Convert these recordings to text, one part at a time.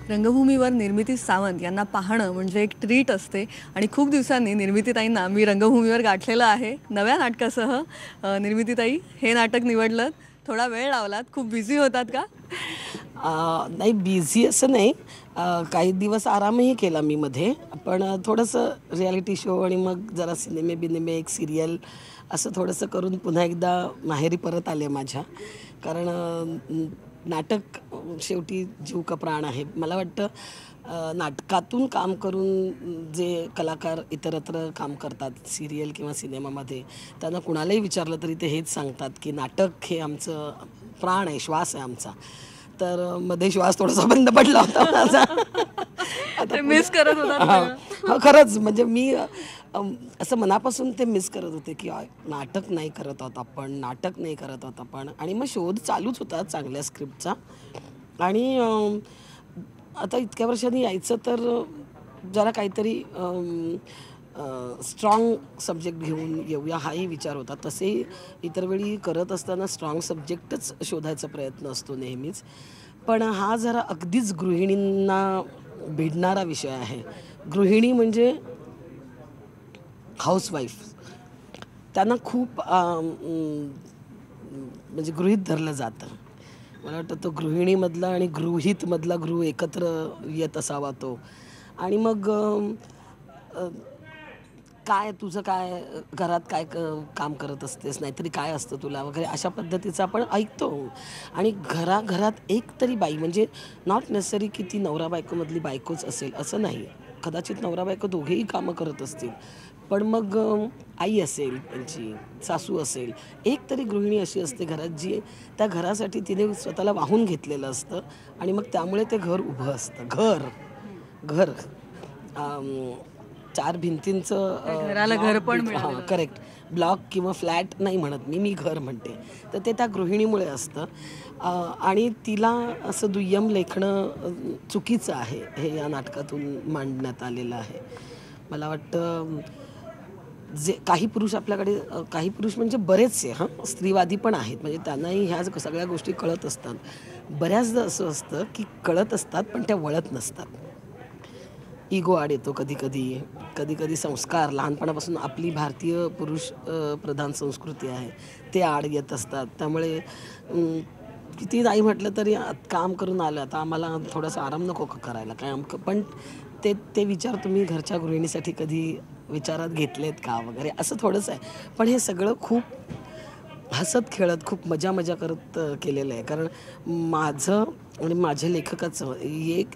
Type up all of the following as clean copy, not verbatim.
रंगभूमीवर निर्मिती सावंत यांना पाहणं म्हणजे एक ट्रीट असते आणि खूप दिवसांनी निर्मितीताईंना मी रंगभूमीवर गाठलेलं आहे नव्या नाटकासह. निर्मितीताई, हे नाटक निवडलं, थोडा वेळ लावलात, खूप बिझी होतात का? नाही, बिझी असं नाही. काही दिवस आरामही केला मी मध्ये, पण थोडंसं रियालिटी शो आणि मग जरा सिनेमे बिनेमे, एक सिरियल असं थोडंसं करून पुन्हा एकदा माहेरी परत आले माझ्या. कारण नाटक शेवटी जीव का प्राण आहे. मला वाटतं नाटकातून काम करून जे कलाकार इतरत्र काम करतात सिरियल किंवा सिनेमामध्ये, त्यांना कुणालाही विचारलं तरी ते हेच सांगतात की नाटक हे आमचं प्राण आहे, श्वास आहे आमचा. तर मध्ये श्वास थोडासा बंद पडला होता माझा. आता मिस करत होता? खरंच, म्हणजे मी असं मनापासून ते मिस करत होते की नाटक नाही करत आहोत आपण, नाटक नाही करत आहोत आपण. आणि मग शोध चालूच होता चांगल्या स्क्रिप्टचा. आणि आता इतक्या वर्षांनी यायचं तर जरा काहीतरी स्ट्रॉंग सब्जेक्ट घेऊन येऊया हाही विचार होता. तसेही इतर वेळी करत असताना स्ट्रॉंग सब्जेक्टच शोधायचा प्रयत्न असतो नेहमीच. पण हा जरा अगदीच गृहिणींना भिडणारा विषय आहे. गृहिणी म्हणजे हाऊसवाईफ, त्यांना खूप म्हणजे गृहीत धरलं जातं. मला वाटतं तो गृहिणीमधला आणि गृहीतमधला गृह एकत्र येत असावा तो. आणि मग काय तुझं काय घरात काय काम करत असतेस, नाहीतरी काय असतं तुला वगैरे, अशा पद्धतीचं आपण ऐकतो. आणि घराघरात एक तरी बाई, म्हणजे नॉट नेसेसरी की ती नवरा बायकोमधली बायकोच असेल असं नाही, कदाचित नवरा बायको दोघेही कामं करत असतील, पण मग आई असेल, त्यांची सासू असेल, एक तरी गृहिणी अशी असते घरात जी त्या घरासाठी तिने स्वतःला वाहून घेतलेलं असतं. आणि मग त्यामुळे ते घर उभं असतं. घर चार भिंतींचं घराला घर पण मिळालं. करेक्ट. ब्लॉक किंवा फ्लॅट नाही म्हणत मी घर म्हणते. तर ते त्या गृहिणीमुळे असतं. आणि तिला असं दुय्यम लेखणं चुकीचं आहे, हे या नाटकातून मांडण्यात आलेलं आहे. मला वाटतं जे काही पुरुष आपल्याकडे, काही पुरुष म्हणजे बरेचसे स्त्रीवादी पण आहेत, म्हणजे त्यांनाही ह्या सगळ्या गोष्टी कळत असतात. बऱ्याचदा असं असतं की कळत असतात पण त्या वळत नसतात. इगो आड येतो कधी संस्कार, लहानपणापासून आपली भारतीय पुरुष प्रधान संस्कृती आहे, ते आड येत असतात. त्यामुळे किती नाही म्हटलं तरी काम करून आलं, आता आम्हाला थोडासा आराम नको करायला काय पण ते विचार तुम्ही घरच्या गृहिणीसाठी कधी विचारात घेतलेत का वगैरे, असं थोडंसं आहे. पण हे सगळं खूप हसत खेळत, खूप मजा करत केलेलं आहे. कारण माझं आणि माझ्या लेखकाचं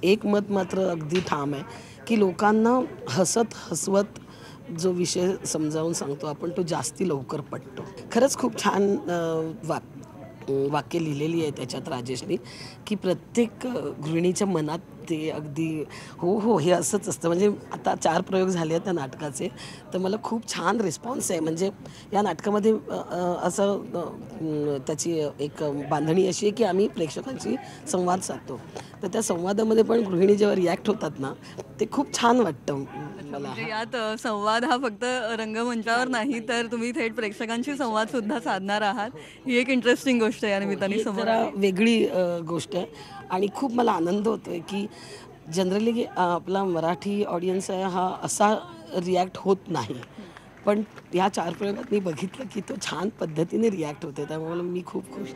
एक मत मात्र अगदी ठाम आहे की लोकांना हसवत जो विषय समजावून सांगतो आपण, तो जास्ती लवकर पटतो. खरंच खूप छान वाक्य लिहिलेली आहे त्याच्यात राजेशनी, की प्रत्येक गृहिणीच्या मनात ते अगदी हो हे असंच असतं. म्हणजे आता 4 प्रयोग झाले आहेत त्या नाटकाचे, तर मला खूप छान रिस्पॉन्स आहे. म्हणजे या नाटकामध्ये असं त्याची एक बांधणी अशी आहे की आम्ही प्रेक्षकांशी संवाद साधतो. तर त्या संवादामध्ये पण गृहिणी जेव्हा रिॲक्ट होतात ना, ते खूप छान वाटतं मला. म्हणजे यात संवाद हा फक्त रंगमंचावर नाही, तर तुम्ही थेट प्रेक्षकांशी संवाद सुद्धा साधणार आहात. ही एक इंटरेस्टिंग गोष्ट आहे या निमित्ताने समोर जरा आली. वेगळी गोष्ट आहे. आणि खूप मला आनंद होतोय की जनरली आपला मराठी ऑडियन्स आहे हा असा रिॲक्ट होत नाही, पण या 4 प्रयोगात मी बघितलं की तो छान पद्धतीने रिॲक्ट होते. त्यामुळे मी खूप खुश.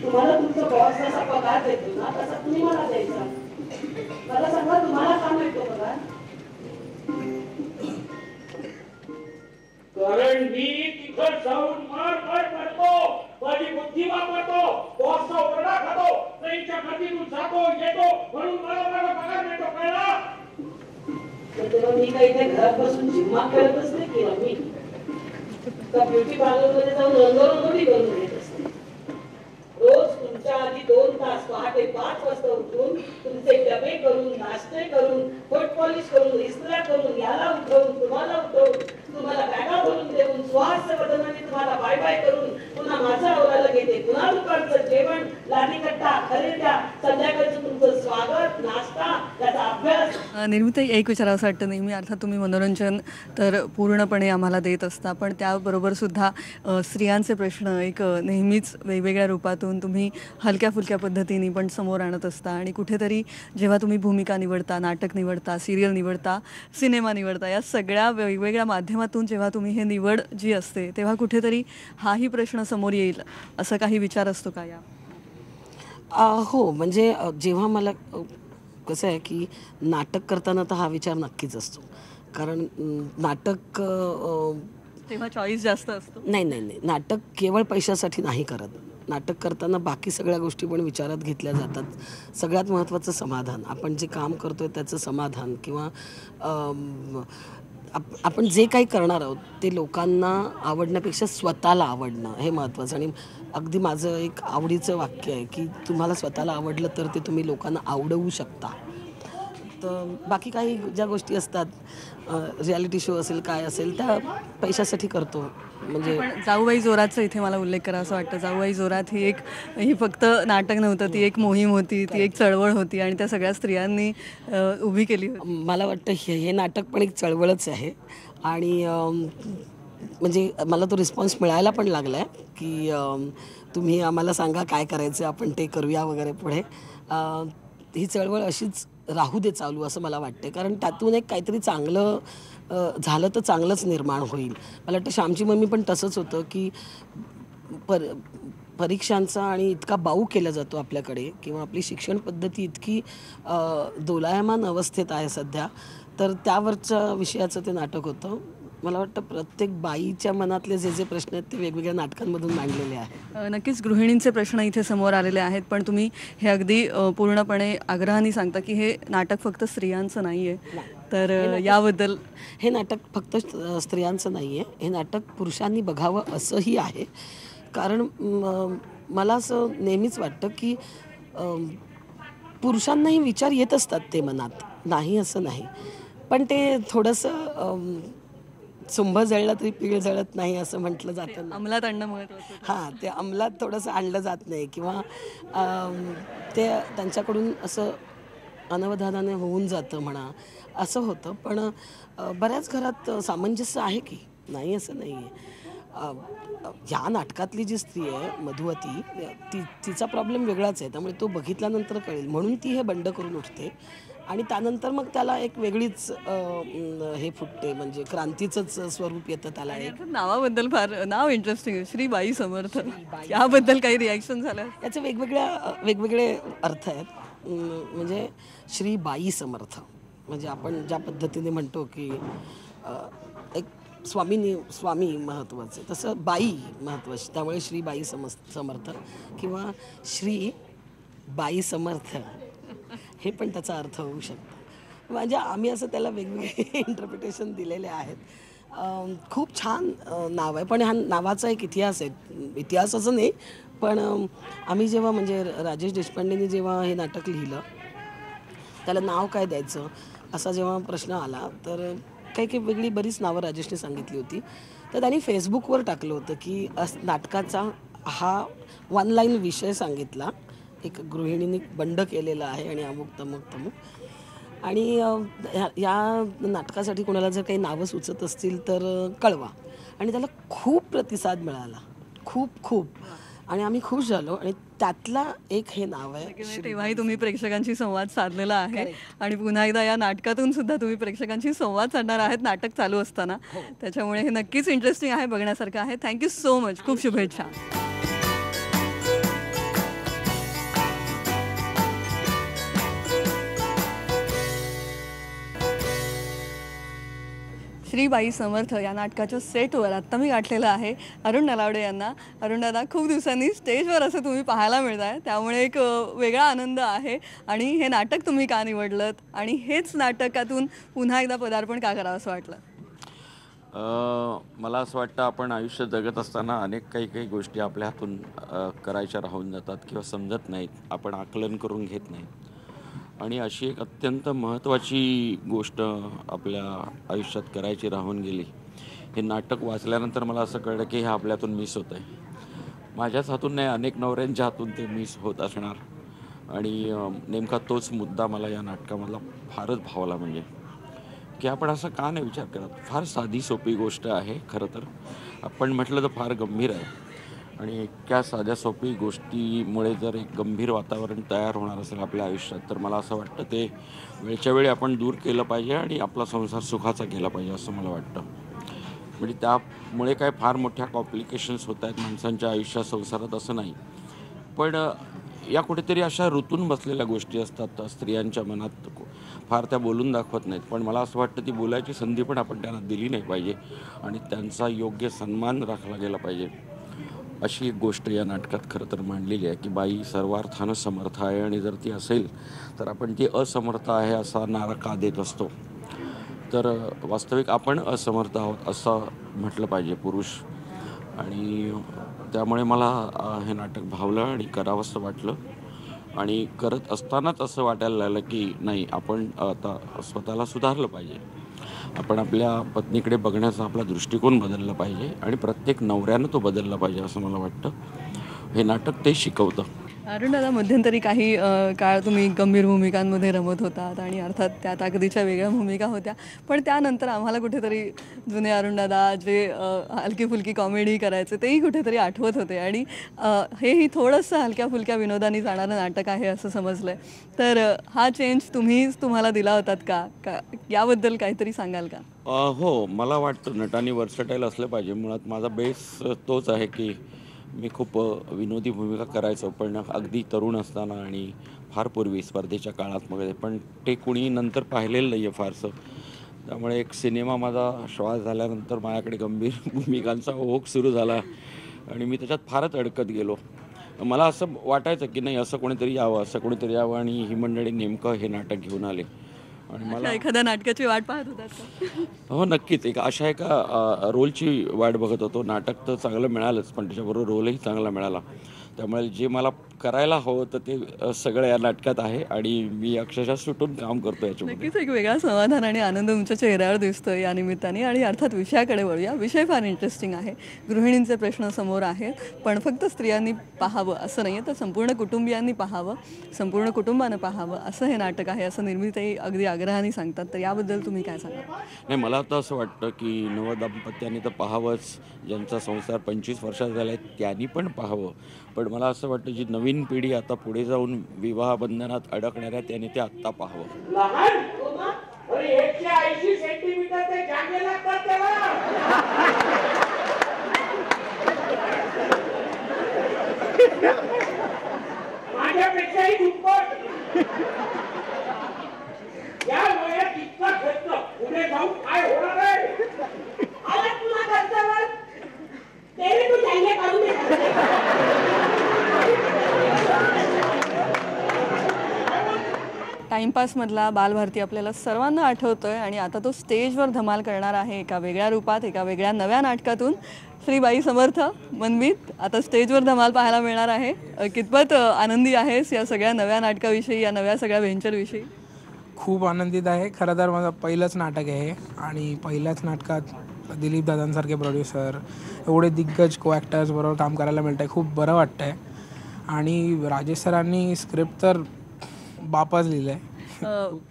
तुम्हाला तुमचा बॉस जसा पगार देतो ना, तसा तुम्ही मला द्यायचा. मला सांगा, तुम्हाला का मिळतो पगार? कारण मी तिथं जाऊन मार करतो, माझी बुद्धी वापरतो, बॉसचा ओरडा खातो, ट्रेनच्या गर्दीतून जातो येतो, म्हणून मला माझा पगार मिळतो. कळला? तेव्हा मी काही इथे घरात बसून जिम्मा करत असते की मी ब्युटी पार्लरमध्ये जाऊन रंगरंगोटी करून घेत असते. रोज तुमच्या आधी 2 तास पहाटे 5 वाजता उठून तुमचे डबे करून, नाश्ते करून, फोट पॉलिश करून, इस्त्रा करून, याला उठवून, तुम्हाला बॅगा भरून देऊन, स्वास्थ्य बदनाने तुम्हाला बाय बाय करून पुन्हा माझ्या आवराला घेते. पुन्हा दुपारचं जेवण, लादी कट्टा, खरेद्या, संध्याकाळचं तुमचं स्वागत, नाश्ता, त्याचा अभ्यास. निर्मिती एक विचारावं वाटतं नेहमी, अर्थात तुम्ही मनोरंजन तर पूर्णपणे आम्हाला देत असता, पण त्याबरोबर सुद्धा स्त्रियांचे प्रश्न एक नेहमीच वेगवेगळ्या रूपातून तुम्ही हलक्या फुलक्या पद्धतीने पण समोर आणत असता. आणि कुठेतरी जेव्हा तुम्ही भूमिका निवडता, नाटक निवडता, सिरियल निवडता, सिनेमा निवडता, या सगळ्या वेगवेगळ्या माध्यमातून जेव्हा तुम्ही हे निवड जी असते तेव्हा कुठेतरी हाही प्रश्न समोर येईल असं काही विचार असतो का या? हो, म्हणजे जेव्हा मला कसं आहे की नाटक करताना तर हा विचार नक्कीच असतो. कारण नाटक तेव्हा चॉईस जास्त असतो. नाही नाही नाही, नाटक केवळ पैशासाठी नाही करत. नाटक करताना बाकी सगळ्या गोष्टी पण विचारात घेतल्या जातात. सगळ्यात महत्त्वाचं समाधान, आपण जे काम करतोय त्याचं समाधान, किंवा आपण जे काही करणार आहोत ते लोकांना आवडण्यापेक्षा स्वतःला आवडणं हे महत्त्वाचं. आणि अगदी माझं एक आवडीचं वाक्य आहे की तुम्हाला स्वतःला आवडलं तर ते तुम्ही लोकांना आवडवू शकता. तर बाकी काही ज्या गोष्टी असतात, रियालिटी शो असेल काय असेल, त्या पैशासाठी करतो. म्हणजे पण जाऊबाई जोरातचा इथे मला उल्लेख करा असं वाटतं. जाऊबाई जोरात ही फक्त नाटक नव्हतं, ती एक मोहीम होती, ती एक चळवळ होती आणि त्या सगळ्या स्त्रियांनी उभी केली होती. मला वाटतं हे नाटक पण एक चळवळच आहे. आणि म्हणजे मला तो रिस्पॉन्स मिळायला पण लागला आहे की तुम्ही आम्हाला सांगा काय करायचं, आपण ते करूया वगैरे पुढे. ही चळवळ अशीच राहू दे चालू असं मला वाटते. कारण त्यातून एक काहीतरी चांगलं झालं तर चांगलंच निर्माण होईल. मला वाटतं श्यामची मम्मी पण तसंच होतं की परीक्षांचा आणि इतका बाऊ केला जातो आपल्याकडे, किंवा आपली शिक्षण पद्धती इतकी दोलायमान अवस्थेत आहे सध्या, तर त्यावरच्या विषयाचं ते नाटक होतं. मला वाटतं प्रत्येक बाईच्या मनातले जे जे प्रश्न आहेत ते वेगवेगळ्या नाटकांमधून मांडलेले आहेत. नक्कीच गृहिणींचे प्रश्न इथे समोर आलेले आहेत, पण तुम्ही हे अगदी पूर्णपणे आग्रहाने सांगता की हे नाटक फक्त स्त्रियांचं नाही आहे. तर याबद्दल हे नाटक फक्त स्त्रियांचं नाही आहे, हे नाटक पुरुषांनी बघावं असंही आहे. कारण मला असं नेहमीच वाटतं की पुरुषांनाही विचार येत असतात ते मनात, नाही असं नाही, पण ते थोडंसं चुंब जळलं तरी पीळ जळत नाही असं म्हटलं जातं ना. अंमलात आणणं महत्त्वाचं. हां, ते अंमलात थोडंसं आणलं जात नाही, किंवा ते त्यांच्याकडून असं अनवधानाने होऊन जातं म्हणा, असं होतं. पण बऱ्याच घरात सामंजस्य आहे की नाही असं नाही आहे. ह्या नाटकातली जी स्त्री आहे मधुवती, तिचा प्रॉब्लेम वेगळाच आहे, त्यामुळे तो बघितल्यानंतर कळेल. म्हणून ती हे बंड करून उठते आणि त्यानंतर मग त्याला एक वेगळीच हे फुटते, म्हणजे क्रांतीचंच स्वरूप येतं त्याला एक. नावाबद्दल फार नाव इंटरेस्टिंग आहे, श्री बाई समर्थ. याबद्दल काही रिॲक्शन झालं? याचे वेगवेगळे अर्थ आहेत. म्हणजे श्री बाई समर्थ म्हणजे आपण ज्या पद्धतीने म्हणतो की एक स्वामी महत्त्वाचे, तसं बाई महत्त्वाची, त्यामुळे श्री बाई समर्थ किंवा श्री बाई समर्थ हे पण त्याचा अर्थ होऊ शकतो. म्हणजे आम्ही असं त्याला वेगवेगळे इंटरप्रिटेशन दिलेले आहेत. खूप छान नाव आहे, पण ह्या नावाचा एक इतिहास आहे. इतिहास असं नाही, पण आम्ही जेव्हा म्हणजे राजेश देशपांडेंनी जेव्हा हे नाटक लिहिलं, त्याला नाव काय द्यायचं असा जेव्हा प्रश्न आला, तर काही वेगळी बरीच नावं राजेशने सांगितली होती. तर त्यांनी फेसबुकवर टाकलं होतं की नाटकाचा हा वन लाईन विषय सांगितला, एक गृहिणीने बंड केलेला आहे आणि अमुक तमुक. आणि या नाटकासाठी कोणाला जर काही नावं सुचत असतील तर कळवा. आणि त्याला खूप प्रतिसाद मिळाला, खूप. आणि आम्ही खुश झालो. आणि त्यातला एक हे नाव आहे. तेव्हाही तुम्ही प्रेक्षकांशी संवाद साधलेला आहे आणि पुन्हा एकदा या नाटकातून सुद्धा तुम्ही प्रेक्षकांशी संवाद साधणार आहात नाटक चालू असताना. त्याच्यामुळे हे नक्कीच इंटरेस्टिंग आहे, बघण्यासारखं आहे. थँक्यू सो मच, खूप शुभेच्छा. श्री बाई समर्थ या नाटकाच्या सेटवर आत्ता मी गाठलेलं आहे अरुण नलावडे यांना. अरुण दादा, खूप दिवसांनी स्टेजवर असं तुम्ही पाहायला मिळत आहे, त्यामुळे एक वेगळा आनंद आहे. आणि हे नाटक तुम्ही का निवडलं आणि हेच नाटकातून पुन्हा एकदा पदार्पण का करावं असं वाटलं? मला असं वाटतं आपण आयुष्य जगत असताना अनेक काही गोष्टी आपल्या हातून करायच्या राहून जातात किंवा समजत नाहीत, आपण आकलन करून घेत नाही. आणि अशी एक अत्यंत महत्त्वाची गोष्ट आपल्या आयुष्यात करायची राहून गेली. हे नाटक वाचल्यानंतर मला असं कळलं की हे आपल्यातून मिस होतं आहे. माझ्याच हातून नाही, अनेक नवऱ्यांच्या हातून ते मिस होत असणार. आणि नेमका तोच मुद्दा मला या नाटकामधला फारच भावला, म्हणजे की आपण असं का नाही विचार करत. फार साधी सोपी गोष्ट आहे खरं तर, आपण म्हटलं तर फार गंभीर आहे. आणि इतक्या साध्या सोपी गोष्टीमुळे जर एक गंभीर वातावरण तयार होणार असेल आपल्या आयुष्यात, तर मला असं वाटतं ते वेळच्या वेळी आपण दूर केलं पाहिजे आणि आपला संसार सुखाचा केला पाहिजे असं मला वाटतं. म्हणजे त्यामुळे काय फार मोठ्या कॉम्प्लिकेशन्स होत आहेत माणसांच्या आयुष्यात, संसारात, असं नाही. पण या कुठेतरी अशा ऋतून बसलेल्या गोष्टी असतात स्त्रियांच्या मनात, फार त्या बोलून दाखवत नाहीत. पण मला असं वाटतं ती बोलायची संधी पण आपण त्यांना दिली नाही पाहिजे आणि त्यांचा योग्य सन्मान राखला गेला पाहिजे. अशी एक गोष्ट या नाटकात खरं तर मांडलेली आहे की बाई सर्वार्थानं समर्थ आहे आणि जर ती असेल तर आपण ती असमर्थ आहे असा नारा का देत असतो. तर वास्तविक आपण असमर्थ आहोत असं म्हटलं पाहिजे पुरुष. आणि त्यामुळे मला हे नाटक भावलं आणि करावंसं वाटलं. आणि करत असतानाच असं वाटायला लागलं की नाही, आपण आता स्वतःला सुधारलं पाहिजे. आपण आपल्या पत्नीकडे बघण्याचा आपला दृष्टिकोन बदलला पाहिजे आणि प्रत्येक नवऱ्यानं तो बदलला पाहिजे असं मला वाटतं. हे नाटक ते शिकवतं. अरुण दादा, मध्यंतरी काही काळ तुम्ही गंभीर भूमिकांमध्ये रमत होतात आणि अर्थात त्या ताकदीच्या वेगळ्या भूमिका होत्या. पण त्यानंतर आम्हाला कुठेतरी जुने अरुण दादा जे हलकी फुलकी कॉमेडी करायचे तेही कुठेतरी आठवत होते. आणि हेही थोडंसं हलक्या फुलक्या विनोदाने जाणारं नाटक आहे असं समजलं आहे. तर हा चेंज तुम्हाला दिला होतात का याबद्दल काहीतरी सांगाल का? हो, मला वाटतं नटांनी वर्सटाईल असलं पाहिजे. मुळात माझा बेस तोच आहे की मी खूप विनोदी भूमिका करायचो, पण अगदी तरुण असताना आणि फार पूर्वी स्पर्धेच्या काळात वगैरे. पण ते कुणी नंतर पाहिलेलं नाही आहे फारसं. त्यामुळे एक सिनेमा माझा श्वास झाल्यानंतर माझ्याकडे गंभीर भूमिकांचा ओघ सुरू झाला आणि मी त्याच्यात फारच अडकत गेलो. मला असं वाटायचं की नाही, असं कोणीतरी यावं आणि ही मंडळी नेमकं हे नाटक घेऊन आले. आणि मला एखाद्या नाटकाची वाट पाहत होतात का? हो, नक्कीच. अशा एका रोलची वाट बघत होतो. नाटक तर चांगलं मिळालंच, पण त्याच्याबरोबर रोलही चांगला मिळाला. त्यामुळे जे मला करायला हवं तर ते सगळं या नाटकात आहे आणि मी अक्षरशः सुटून काम करतो याच्यामध्ये. नक्कीच एक वेगळा समाधान आणि आनंद तुमच्या चेहऱ्यावर दिसतोय या निमित्ताने. आणि अर्थात विषयाकडे वळूया. विषय फार इंटरेस्टिंग आहे. गृहिणींचे प्रश्न समोर आहेत, पण फक्त स्त्रियांनी पाहावं असं नाही आहे, तर संपूर्ण कुटुंबियांनी पाहावं, संपूर्ण कुटुंबानं पाहावं असं हे नाटक आहे असं निर्मितीताई अगदी आग्रहाने सांगतात. तर याबद्दल तुम्ही काय सांगा? नाही, मला तर असं वाटतं की नवदंपत्यांनी तर पाहावंच. ज्यांचा संसार 25 वर्षात झाला आहे त्यांनी पण पाहावं. पण मला असं वाटतं जी नवीन पिढी आता पुढे जाऊन विवाह बंधनात अडकणार आहे त्यांनी ते आत्ता पाहावं. लहान 180 सेंटीमीटर ते जागे लागतात त्याला. माझ्यापेक्षाही दुप्पट. या वयात इतका खर्च पुढे जाऊन काय होणार आहे? आला तुला खर्चावर तेरे तू जागे काढून टाइमपासमधला बालभारती आपल्याला सर्वांना आठवतोय आणि आता तो स्टेजवर धमाल करणार आहे एका वेगळ्या रूपात, एका वेगळ्या नव्या नाटकातून. श्री बाई समर्थ मनमीत आता स्टेजवर धमाल पाहायला मिळणार आहे. कितपत आनंदी आहेस या सगळ्या नव्या नाटकाविषयी, या नव्या सगळ्या व्हेंचरविषयी? खूप आनंदित आहे. खरं तर माझं पहिलंच नाटक आहे आणि पहिल्याच नाटकात दिलीप दादांसारखे प्रोड्युसर, एवढे दिग्गज को ॲक्टर्स बरोबर काम करायला मिळतं आहे. खूप बरं वाटतं आहे. आणि राजेश सरांनी स्क्रिप्ट तर बापाच लिहिलं आहे.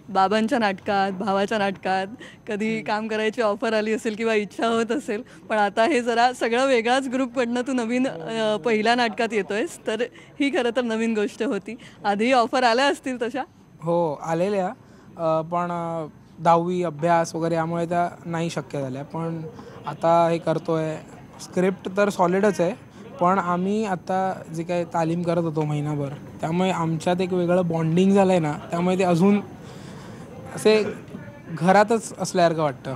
बाबांच्या नाटकात, भावाच्या नाटकात कधी काम करायची ऑफर आली असेल किंवा इच्छा होत असेल, पण आता हे जरा सगळं वेगळाच ग्रुपकडनं तू नवीन पहिल्या नाटकात येतोयस, तर ही खरं तर नवीन गोष्ट होती. आधी ऑफर आल्या असतील तशा? हो, आलेल्या, पण 10वी अभ्यास वगैरे यामुळे त्या नाही शक्य झाल्या. पण आता हे करतो आहे. स्क्रिप्ट तर सॉलिडच आहे, पण आम्ही आता जे काही तालीम करत होतो महिनाभर, त्यामुळे आमच्यात एक वेगळं बॉन्डिंग झालं आहे ना, त्यामुळे ते अजून असे घरातच असल्यासारखं वाटतं.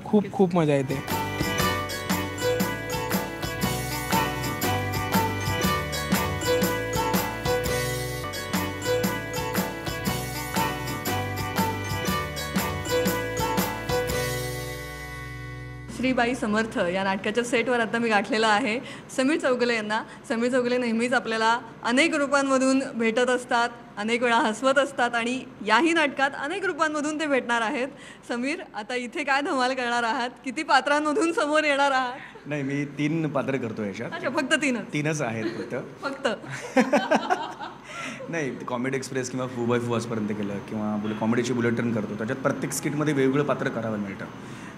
खूप खूप मजा येते. श्री बाई समर्थ या नाटकाच्या सेटवर आता मी गाठलेला आहे समीर चौगुले यांना. समीर चौगुले नेहमीच आपल्याला अनेक रूपांमधून भेटत असतात, अनेक वेळा हसवत असतात आणि याही नाटकात अनेक रूपांमधून ते भेटणार आहेत. समीर, आता इथे काय धमाल करणार आहात? किती पात्रांमधून समोर येणार आहात? नाही, मी 3 पात्र करतो याच्यात. अच्छा, फक्त 3च? 3च आहेत फक्त. नाही, कॉमेडी एक्सप्रेस किंवा फू बाय फू आजपर्यंत केलं किंवा कॉमेडीची बुलेट ट्रेन करतो, त्याच्यात प्रत्येक स्किटमध्ये वेगवेगळं पात्र करावं मिळतं.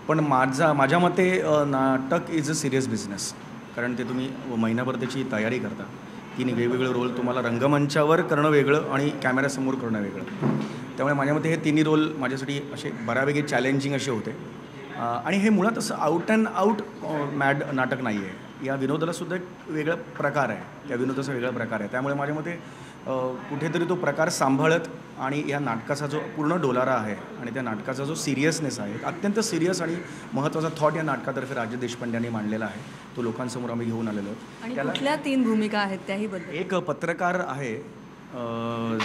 पण माझ्या मते नाटक इज अ सिरियस बिझनेस. कारण ते तुम्ही महिनाभर त्याची तयारी करता. 3 वेगवेगळे रोल तुम्हाला रंगमंचावर करणं वेगळं आणि कॅमेऱ्यासमोर करणं वेगळं. त्यामुळे माझ्या मते हे 3 रोल माझ्यासाठी असे बऱ्यापैकी चॅलेंजिंग असे होते. आणि हे मुळात असं आउट अँड आउट मॅड नाटक नाही आहे. या विनोदालासुद्धा एक वेगळा प्रकार आहे, त्या विनोदाचा वेगळा प्रकार आहे. त्यामुळे माझ्या मते कुठेतरी तो प्रकार सांभाळत आणि या नाटकाचा जो पूर्ण डोलारा आहे आणि त्या नाटकाचा जो सिरियसनेस आहे, अत्यंत सिरियस आणि महत्त्वाचा थॉट या नाटकातर्फे राजेश देशपांडे यांनी मांडलेला आहे. तो लोकांसमोर आम्ही घेऊन आलेलो आहोत. आणि कुठल्या 3 भूमिका आहेत त्याही बद्दल? एक पत्रकार आहे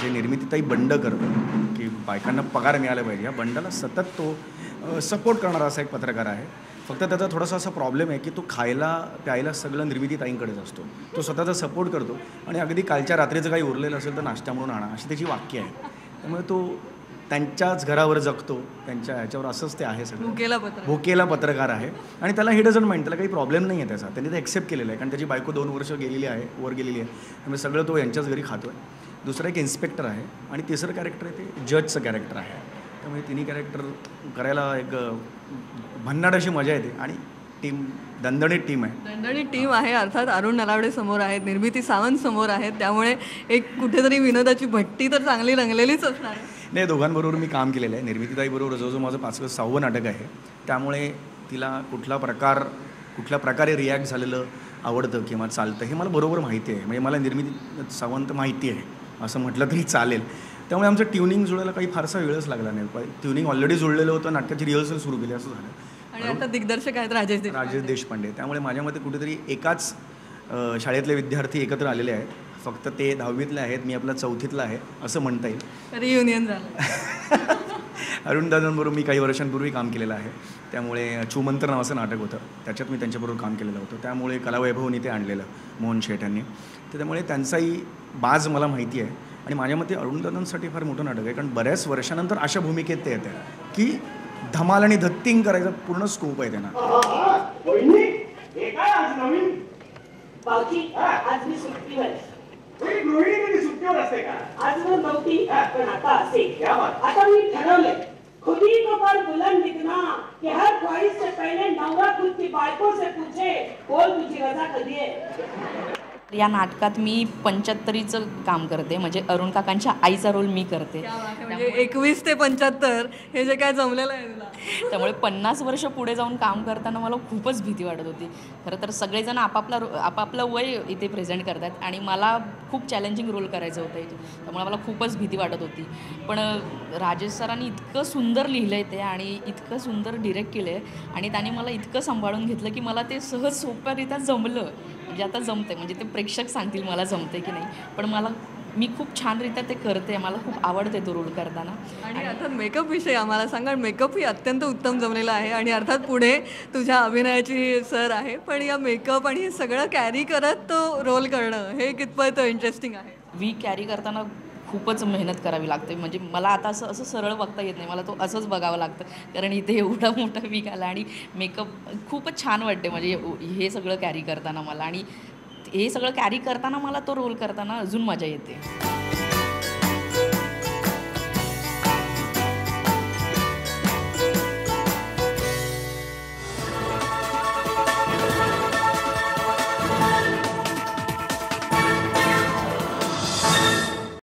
जे निर्मितीताई बंड करतं की बायकांना पगार मिळाला पाहिजे, या बंडाला सतत तो सपोर्ट करणारा असा एक पत्रकार आहे. फक्त त्याचा थोडासा असा प्रॉब्लेम आहे की तो खायला प्यायला सगळं निर्मितीताईंकडेच असतो. तो स्वतःचा सपोर्ट करतो आणि अगदी कालच्या रात्रीचं काही उरलेलं असेल तर नाश्ता म्हणून आणा, अशी त्याची वाक्य आहे. त्यामुळे तो त्यांच्याच घरावर जगतो, त्यांच्या ह्याच्यावर असंच ते आहे सगळं. भुकेला पत्रकार आहे आणि त्याला हे डझंट माइंड, त्याला काही प्रॉब्लेम नाही आहे त्याचा. त्यांनी ते एक्सेप्ट केलेलं आहे कारण त्याची बायको 2 वर्ष गेलेली आहे, वर गेलेली आहे. त्यामुळे सगळं तो यांच्याच घरी खातो आहे. दुसरा एक इन्स्पेक्टर आहे आणि तिसरं कॅरेक्टर आहे ते जजचं कॅरेक्टर आहे. त्यामुळे तिन्ही कॅरेक्टर करायला एक भन्नाट अशी मजा येते आणि टीम दणदणीत टीम आहे. दणदणीत टीम आहे. अर्थात अरुण नलावडे समोर आहेत, निर्मिती सावंत समोर आहेत. त्यामुळे एक कुठेतरी विनोदाची भट्टी तर चांगली रंगलेलीच असणार आहे. नाही, दोघांबरोबर मी काम केलेलं आहे. निर्मितीताईबरोबर जवळजवळ माझं 5वं-6वं नाटक आहे. त्यामुळे तिला कुठल्या प्रकारे रिॲक्ट झालेलं आवडतं किंवा चालतं हे मला बरोबर माहिती आहे. म्हणजे मला निर्मिती सावंत माहिती आहे असं म्हटलं तरी चालेल. त्यामुळे आमचं ट्युनिंग जुळायला काही फारसा वेळच लागला नाही. ट्युनिंग ऑलरेडी जुळलेलं होतं, नाटकाची रिहर्सल सुरू केली असं झालं. आणि आता दिग्दर्शक आहेत राजेश देशपांडे. त्यामुळे माझ्या मते कुठेतरी एकाच शाळेतले विद्यार्थी एकत्र आलेले आहेत. फक्त ते 10वीतले आहेत, मी आपला 4थीतला आहे असं म्हणता येईल. रियुनियन झालं. अरुणदादांबरोबर मी काही वर्षांपूर्वी काम केलेलं आहे. त्यामुळे चुमंतर नावाचं नाटक होतं, त्याच्यात मी त्यांच्याबरोबर काम केलेलं होतं. त्यामुळे कलावैभवनी ते आणलेलं मोहन शेठ यांनी. त्यामुळे त्यांचाही बाज मला माहिती आहे. आणि माझ्या मते अरुणदादांसाठी फार मोठं नाटक आहे कारण बऱ्याच वर्षानंतर अशा भूमिकेत ते येत आहे की धमाल आणि धत्तिंग करायचा पूर्ण स्कोप आहे त्यांना. आज मी सुट्टीवर. गृहिणी सुट्टीवर असते का? आज मी नव्हती पण आता असे. आता मी ठरवलंय खुदी को पर बुलंद इतना कि हर ख्वाहिश से पहले नवरा खुद की बायको से पूछे बोल तुझी रजा कधी आहे. या नाटकात मी 75चं काम करते, म्हणजे अरुण काकांच्या आईचा रोल मी करते. म्हणजे 21 ते 75 हे जे काय जमलेलं आहे तुला. त्यामुळे 50 वर्ष पुढे जाऊन काम करताना मला खूपच भीती वाटत होती. खरं तर सगळेजण आपापलं वय इथे प्रेझेंट करतात आणि मला खूप चॅलेंजिंग रोल करायचं होतं इथे. त्यामुळे मला खूपच भीती वाटत होती. पण राजेश सरांनी इतकं सुंदर लिहिलं आहे ते आणि इतकं सुंदर डिरेक्ट केलं आहे आणि त्याने मला इतकं सांभाळून घेतलं की मला ते सहज सोप्यारित्या जमलं. म्हणजे आता जमते, म्हणजे ते प्रेक्षक सांगतील मला जमते की नाही, पण मी खूप छानरित्या ते करते. मला खूप आवडते तो रोल करताना. आणि अर्थात मेकअप विषयी आम्हाला सांगा. मेकअपही अत्यंत उत्तम जमलेला आहे आणि अर्थात पुढे तुझ्या अभिनयाची सर आहे, पण या मेकअप आणि हे सगळं कॅरी करत तो रोल करणं हे कितपत इंटरेस्टिंग आहे. वीक कॅरी करताना खूपच मेहनत करावी लागते. म्हणजे मला आता असं सरळ बघता येत नाही, मला तो असंच बघावं लागतं कारण इथे एवढा मोठा वीक आला आणि मेकअप खूपच छान वाटते. म्हणजे हे सगळं कॅरी करताना मला, आणि हे सगळं कॅरी करताना मला तो रोल करताना अजून मजा येते.